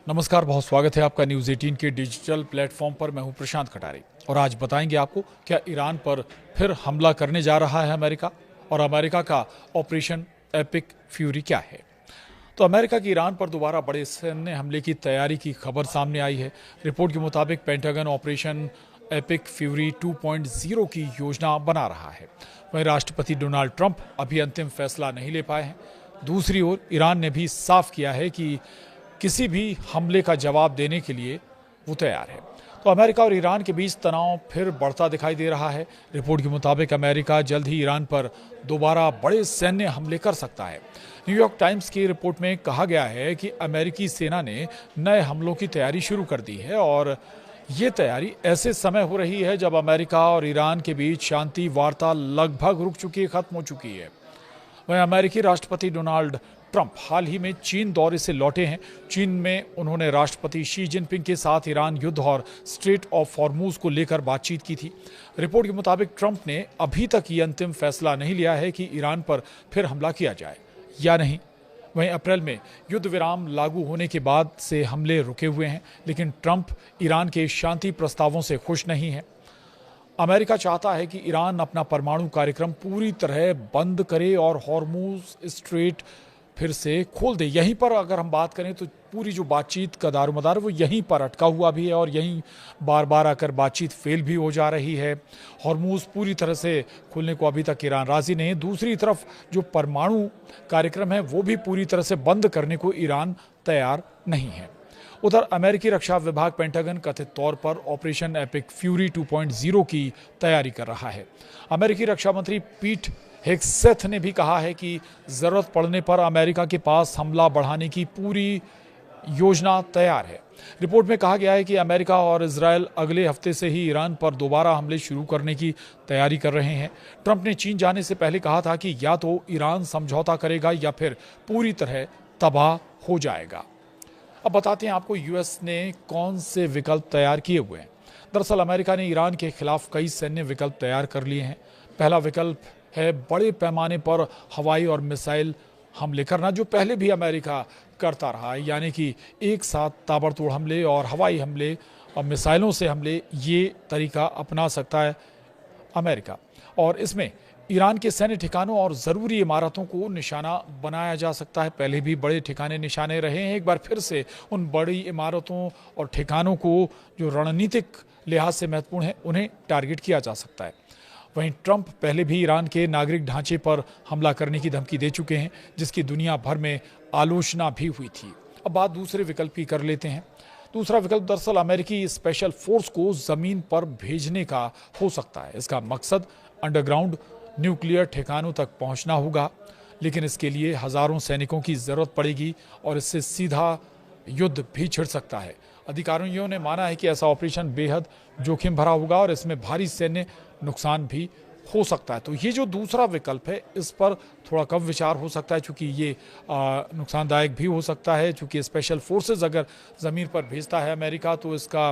नमस्कार, बहुत स्वागत है आपका न्यूज़ 18 के डिजिटल प्लेटफॉर्म पर। मैं हूं प्रशांत कटारे और आज बताएंगे आपको क्या ईरान पर फिर हमला करने जा रहा है अमेरिका और अमेरिका का ऑपरेशन एपिक फ्यूरी क्या है। तो अमेरिका की ईरान पर दोबारा बड़े सैन्य हमले की तैयारी की खबर सामने आई है। रिपोर्ट के मुताबिक पेंटागन ऑपरेशन एपिक फ्यूरी 2.0 की योजना बना रहा है। वहीं राष्ट्रपति डोनाल्ड ट्रंप अभी अंतिम फैसला नहीं ले पाए हैं। दूसरी ओर ईरान ने भी साफ किया है कि किसी भी हमले का जवाब देने के लिए वो तैयार है। तो अमेरिका और ईरान के बीच तनाव फिर बढ़ता दिखाई दे रहा है। रिपोर्ट के मुताबिक अमेरिका जल्द ही ईरान पर दोबारा बड़े सैन्य हमले कर सकता है। न्यूयॉर्क टाइम्स की रिपोर्ट में कहा गया है कि अमेरिकी सेना ने नए हमलों की तैयारी शुरू कर दी है और ये तैयारी ऐसे समय हो रही है जब अमेरिका और ईरान के बीच शांति वार्ता लगभग रुक चुकी है, खत्म हो चुकी है। वहीं अमेरिकी राष्ट्रपति डोनाल्ड ट्रंप हाल ही में चीन दौरे से लौटे हैं। चीन में उन्होंने राष्ट्रपति शी जिनपिंग के साथ ईरान युद्ध और स्ट्रेट ऑफ हॉर्मुज को लेकर बातचीत की थी। रिपोर्ट के मुताबिक ट्रंप ने अभी तक ये अंतिम फैसला नहीं लिया है कि ईरान पर फिर हमला किया जाए या नहीं। वहीं अप्रैल में युद्ध विराम लागू होने के बाद से हमले रुके हुए हैं, लेकिन ट्रंप ईरान के शांति प्रस्तावों से खुश नहीं है। अमेरिका चाहता है कि ईरान अपना परमाणु कार्यक्रम पूरी तरह बंद करे और हॉर्मुज स्ट्रेट फिर से खोल दे। यहीं पर अगर हम बात करें तो पूरी जो बातचीत का दारोमदार वो यहीं पर अटका हुआ भी है और यहीं बार बार आकर बातचीत फेल भी हो जा रही है। हॉर्मुज पूरी तरह से खोलने को अभी तक ईरान राजी नहीं है। दूसरी तरफ जो परमाणु कार्यक्रम है वो भी पूरी तरह से बंद करने को ईरान तैयार नहीं है। उधर अमेरिकी रक्षा विभाग पेंटागन कथित तौर पर ऑपरेशन एपिक फ्यूरी 2.0 की तैयारी कर रहा है। अमेरिकी रक्षा मंत्री पीट हेग्सेथ ने भी कहा है कि जरूरत पड़ने पर अमेरिका के पास हमला बढ़ाने की पूरी योजना तैयार है। रिपोर्ट में कहा गया है कि अमेरिका और इजरायल अगले हफ्ते से ही ईरान पर दोबारा हमले शुरू करने की तैयारी कर रहे हैं। ट्रंप ने चीन जाने से पहले कहा था कि या तो ईरान समझौता करेगा या फिर पूरी तरह तबाह हो जाएगा। अब बताते हैं आपको यूएस ने कौन से विकल्प तैयार किए हुए हैं। दरअसल अमेरिका ने ईरान के खिलाफ कई सैन्य विकल्प तैयार कर लिए हैं। पहला विकल्प है बड़े पैमाने पर हवाई और मिसाइल हमले करना, जो पहले भी अमेरिका करता रहा है, यानी कि एक साथ ताबड़तोड़ हमले और हवाई हमले और मिसाइलों से हमले। ये तरीका अपना सकता है अमेरिका और इसमें ईरान के सैन्य ठिकानों और ज़रूरी इमारतों को निशाना बनाया जा सकता है। पहले भी बड़े ठिकाने निशाने रहे हैं, एक बार फिर से उन बड़ी इमारतों और ठिकानों को जो रणनीतिक लिहाज से महत्वपूर्ण है उन्हें टारगेट किया जा सकता है। वहीं ट्रंप पहले भी ईरान के नागरिक ढांचे पर हमला करने की धमकी दे चुके हैं, जिसकी दुनिया भर में आलोचना भी हुई थी। अब बात दूसरे विकल्प की कर लेते हैं। दूसरा विकल्प दरअसल अमेरिकी स्पेशल फोर्स को जमीन पर भेजने का हो सकता है। इसका मकसद अंडरग्राउंड न्यूक्लियर ठिकानों तक पहुंचना होगा, लेकिन इसके लिए हजारों सैनिकों की जरूरत पड़ेगी और इससे सीधा युद्ध भी छिड़ सकता है। अधिकारियों ने माना है कि ऐसा ऑपरेशन बेहद जोखिम भरा होगा और इसमें भारी सैन्य नुकसान भी हो सकता है। तो ये जो दूसरा विकल्प है इस पर थोड़ा कम विचार हो सकता है, क्योंकि ये नुकसानदायक भी हो सकता है। क्योंकि स्पेशल फोर्सेस अगर ज़मीन पर भेजता है अमेरिका तो इसका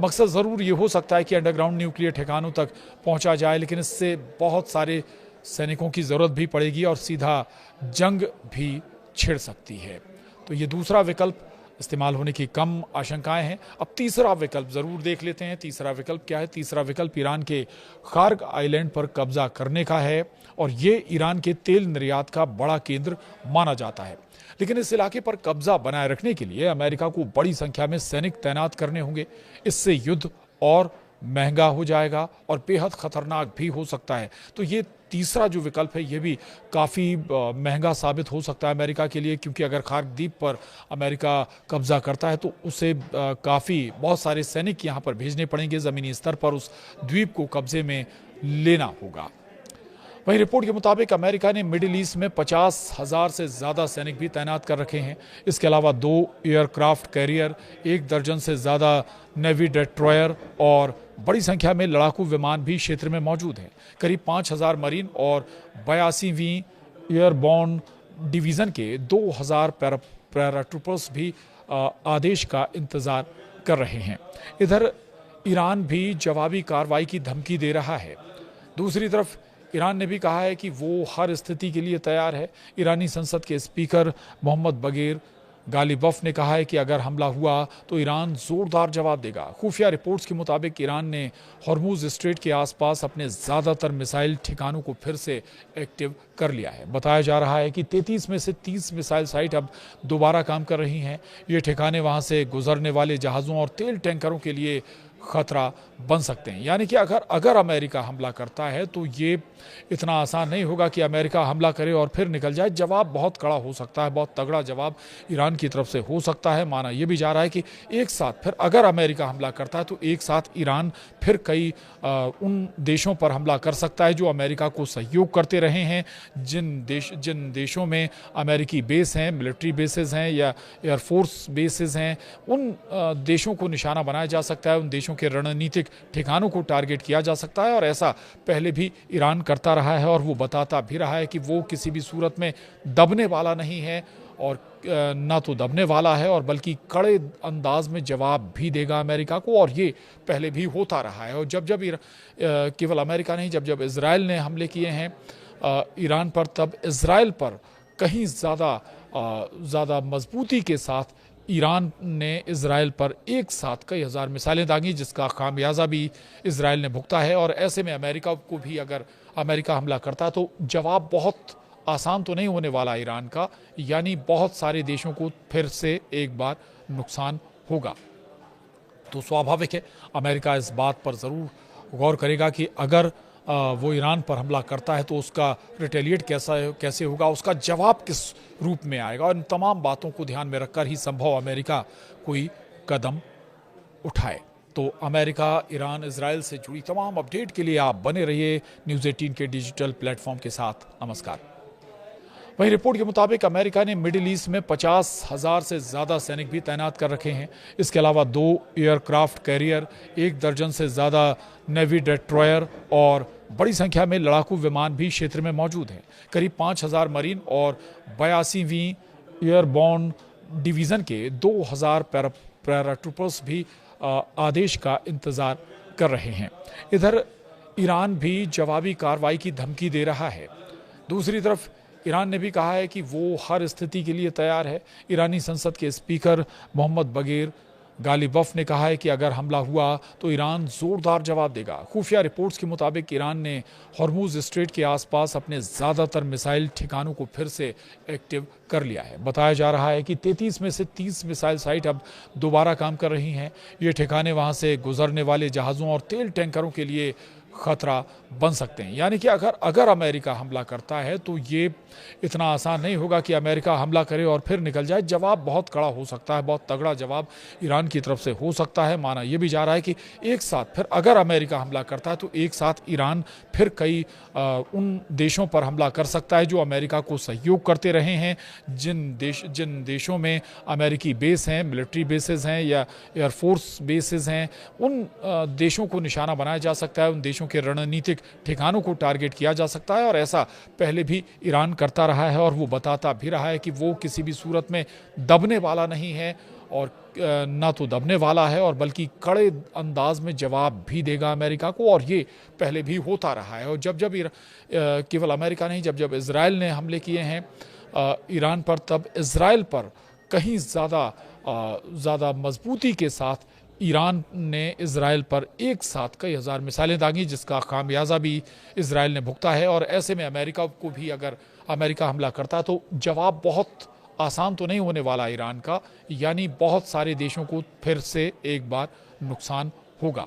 मकसद ज़रूर ये हो सकता है कि अंडरग्राउंड न्यूक्लियर ठिकानों तक पहुंचा जाए, लेकिन इससे बहुत सारे सैनिकों की ज़रूरत भी पड़ेगी और सीधा जंग भी छिड़ सकती है। तो ये दूसरा विकल्प इस्तेमाल होने की कम आशंकाएं हैं। अब तीसरा विकल्प जरूर देख लेते हैं। तीसरा विकल्प क्या है? तीसरा विकल्प ईरान के खार्ग आइलैंड पर कब्जा करने का है और ये ईरान के तेल निर्यात का बड़ा केंद्र माना जाता है। लेकिन इस इलाके पर कब्जा बनाए रखने के लिए अमेरिका को बड़ी संख्या में सैनिक तैनात करने होंगे। इससे युद्ध और महंगा हो जाएगा और बेहद खतरनाक भी हो सकता है। तो ये तीसरा जो विकल्प है ये भी काफ़ी महंगा साबित हो सकता है अमेरिका के लिए, क्योंकि अगर खार्ग द्वीप पर अमेरिका कब्जा करता है तो उसे काफ़ी बहुत सारे सैनिक यहाँ पर भेजने पड़ेंगे। ज़मीनी स्तर पर उस द्वीप को कब्जे में लेना होगा। वहीं रिपोर्ट के मुताबिक अमेरिका ने मिडिल ईस्ट में 50,000 से ज़्यादा सैनिक भी तैनात कर रखे हैं। इसके अलावा 2 एयरक्राफ्ट कैरियर, 1 दर्जन से ज़्यादा नेवी डिस्ट्रॉयर और बड़ी संख्या में लड़ाकू विमान भी क्षेत्र में मौजूद हैं। करीब 5,000 मरीन और 82वीं एयरबॉर्न डिवीज़न के 2,000 पैराट्रूपर्स भी आदेश का इंतज़ार कर रहे हैं। इधर ईरान भी जवाबी कार्रवाई की धमकी दे रहा है। दूसरी तरफ ईरान ने भी कहा है कि वो हर स्थिति के लिए तैयार है। ईरानी संसद के स्पीकर मोहम्मद बगेर गालिबफ ने कहा है कि अगर हमला हुआ तो ईरान जोरदार जवाब देगा। खुफिया रिपोर्ट्स के मुताबिक ईरान ने हॉर्मुज स्ट्रेट के आसपास अपने ज़्यादातर मिसाइल ठिकानों को फिर से एक्टिव कर लिया है। बताया जा रहा है कि 33 में से 30 मिसाइल साइट अब दोबारा काम कर रही हैं। ये ठिकाने वहाँ से गुजरने वाले जहाज़ों और तेल टैंकरों के लिए खतरा बन सकते हैं। यानी कि अगर अमेरिका हमला करता है तो ये इतना आसान नहीं होगा कि अमेरिका हमला करे और फिर निकल जाए। जवाब बहुत कड़ा हो सकता है, बहुत तगड़ा जवाब ईरान की तरफ से हो सकता है। माना यह भी जा रहा है कि एक साथ फिर अगर अमेरिका हमला करता है तो एक साथ ईरान फिर कई उन देशों पर हमला कर सकता है जो अमेरिका को सहयोग करते रहे हैं। जिन देशों में अमेरिकी बेस हैं, मिलिट्री बेसेस हैं या एयरफोर्स बेसेस हैं, उन देशों को निशाना बनाया जा सकता है। उन देशों के रणनीतिक ठिकानों को टारगेट किया जा सकता है। और ऐसा पहले भी ईरान करता रहा है और वो बताता भी रहा है कि वो किसी भी सूरत में दबने वाला नहीं है और ना तो दबने वाला है और बल्कि कड़े अंदाज में जवाब भी देगा अमेरिका को। और ये पहले भी होता रहा है। और जब केवल अमेरिका नहीं, जब इजराइल ने हमले किए हैं ईरान पर, तब इजराइल पर कहीं ज़्यादा मजबूती के साथ ईरान ने इजराइल पर एक साथ कई हज़ार मिसाइलें दागी, जिसका खामियाजा भी इजराइल ने भुगता है। और ऐसे में अमेरिका को भी अगर अमेरिका हमला करता तो जवाब बहुत आसान तो नहीं होने वाला ईरान का, यानी बहुत सारे देशों को फिर से एक बार नुकसान होगा। तो स्वाभाविक है अमेरिका इस बात पर ज़रूर गौर करेगा कि अगर वो ईरान पर हमला करता है तो उसका रिटेलिएट कैसे होगा, उसका जवाब किस रूप में आएगा। और इन तमाम बातों को ध्यान में रखकर ही संभव अमेरिका कोई कदम उठाए। तो अमेरिका, ईरान, इजराइल से जुड़ी तमाम अपडेट के लिए आप बने रहिए न्यूज़ 18 के डिजिटल प्लेटफॉर्म के साथ। नमस्कार। वहीं रिपोर्ट के मुताबिक अमेरिका ने मिडिल ईस्ट में 50,000 से ज़्यादा सैनिक भी तैनात कर रखे हैं। इसके अलावा 2 एयरक्राफ्ट कैरियर, 1 दर्जन से ज़्यादा नेवी डिस्ट्रॉयर और बड़ी संख्या में लड़ाकू विमान भी क्षेत्र में मौजूद हैं। करीब 5,000 मरीन और 82वीं एयरबोर्न डिवीज़न के 2,000 पैराट्रूपर्स भी आदेश का इंतज़ार कर रहे हैं। इधर ईरान भी जवाबी कार्रवाई की धमकी दे रहा है। दूसरी तरफ ईरान ने भी कहा है कि वो हर स्थिति के लिए तैयार है। ईरानी संसद के स्पीकर मोहम्मद बगेर गालिबफ ने कहा है कि अगर हमला हुआ तो ईरान जोरदार जवाब देगा। खुफिया रिपोर्ट्स के मुताबिक ईरान ने हॉर्मुज स्ट्रेट के आसपास अपने ज़्यादातर मिसाइल ठिकानों को फिर से एक्टिव कर लिया है। बताया जा रहा है कि 33 में से 30 मिसाइल साइट अब दोबारा काम कर रही हैं। ये ठिकाने वहाँ से गुजरने वाले जहाज़ों और तेल टैंकरों के लिए खतरा बन सकते हैं। यानी कि अगर अमेरिका हमला करता है तो ये इतना आसान नहीं होगा कि अमेरिका हमला करे और फिर निकल जाए। जवाब बहुत कड़ा हो सकता है, बहुत तगड़ा जवाब ईरान की तरफ से हो सकता है। माना यह भी जा रहा है कि एक साथ फिर अगर अमेरिका हमला करता है तो एक साथ ईरान फिर कई उन देशों पर हमला कर सकता है जो अमेरिका को सहयोग करते रहे हैं। जिन देशों में अमेरिकी बेस हैं, मिलिट्री बेसेस हैं या एयरफोर्स बेसेस हैं, उन देशों को निशाना बनाया जा सकता है। उन देशों के रणनीतिक ठिकानों को टारगेट किया जा सकता है। और ऐसा पहले भी ईरान करता रहा है और वो बताता भी रहा है कि वो किसी भी सूरत में दबने वाला नहीं है और ना तो दबने वाला है और बल्कि कड़े अंदाज में जवाब भी देगा अमेरिका को। और ये पहले भी होता रहा है। और जब केवल अमेरिका नहीं, जब इजराइल ने हमले किए हैं ईरान पर, तब इजराइल पर कहीं ज़्यादा मजबूती के साथ ईरान ने इजराइल पर एक साथ कई हज़ार मिसाइलें दागी, जिसका खामियाजा भी इजराइल ने भुगता है। और ऐसे में अमेरिका को भी अगर अमेरिका हमला करता तो जवाब बहुत आसान तो नहीं होने वाला ईरान का, यानी बहुत सारे देशों को फिर से एक बार नुकसान होगा।